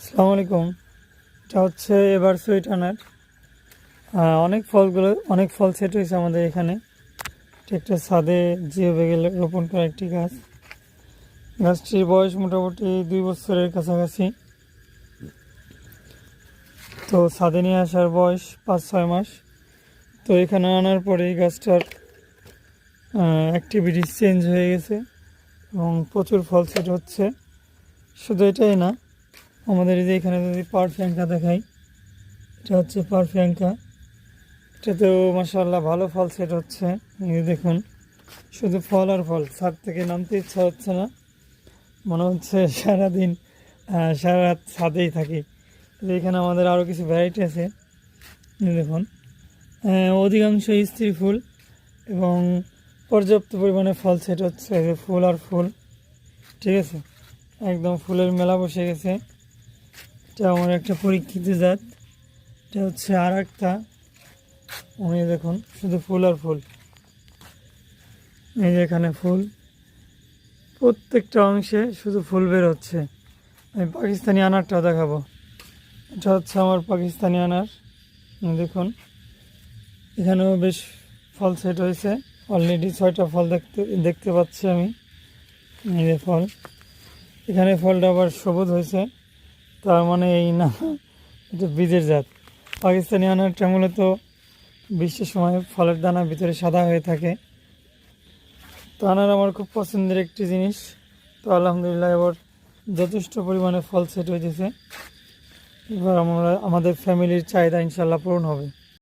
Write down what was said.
আসসালামু আলাইকুম। এটা হচ্ছে এবার সুইট আনার অনেক ফল সেট হয়েছে আমাদের এখানে। এটা একটা ছাদে যেভাবে গেলে রোপণ করা একটি গাছ। গাছটির বয়স মোটামুটি 2 বছরের কাছাকাছি। তো ছাদে নিয়ে আসার বয়স 5-6 মাস। তো এখানে আনার পরে এই গাছটার অ্যাক্টিভিটি চেঞ্জ হয়ে গেছে এবং প্রচুর ফল সেট হচ্ছে। শুধু এটাই না, আমাদের এই যে এখানে যদি পারফ্যাঙ্কা দেখাই, এটা হচ্ছে পারফ্যাঙ্কা। এটাতেও মাশাআল্লাহ ভালো ফল সেট হচ্ছে। এই দেখুন, শুধু ফল আর ফল, ছাদ থেকে নামতে ইচ্ছা হচ্ছে না, মনে হচ্ছে সারাদিন সারা রাত ছাদেই থাকি। এখানে আমাদের আরও কিছু ভ্যারাইটি আছে। এই দেখুন, অধিকাংশ স্ত্রী ফুল এবং পর্যাপ্ত পরিমাণে ফল সেট হচ্ছে। এই যে ফুল আর ফুল, ঠিক আছে, একদম ফুলের মেলা বসে গেছে। এটা আমার একটা পরীক্ষিত জাত। এটা হচ্ছে আর একটা। আমি দেখুন, শুধু ফুল আর ফুল। এই যে এখানে ফুল, প্রত্যেকটা অংশে শুধু ফুল বের হচ্ছে। আমি পাকিস্তানি আনারটাও দেখাবো। এটা হচ্ছে আমার পাকিস্তানি আনার। দেখুন, এখানেও বেশ ফল সেট হয়েছে। অলরেডি 6টা ফল দেখতে পাচ্ছি আমি। এই যে ফল, এখানে ফলটা আবার সবুজ হয়েছে, তার মানে এই না এটা বীজের জাত। পাকিস্তানি আনারটা মূলত বৃষ্টির সময় ফলের দানা ভিতরে সাদা হয়ে থাকে। তো আনার আমার খুব পছন্দের একটি জিনিস। তো আলহামদুলিল্লাহ এবার যথেষ্ট পরিমাণে ফল সেট হয়েছে। এবার আমাদের ফ্যামিলির চাহিদা ইনশাল্লাহ পূরণ হবে।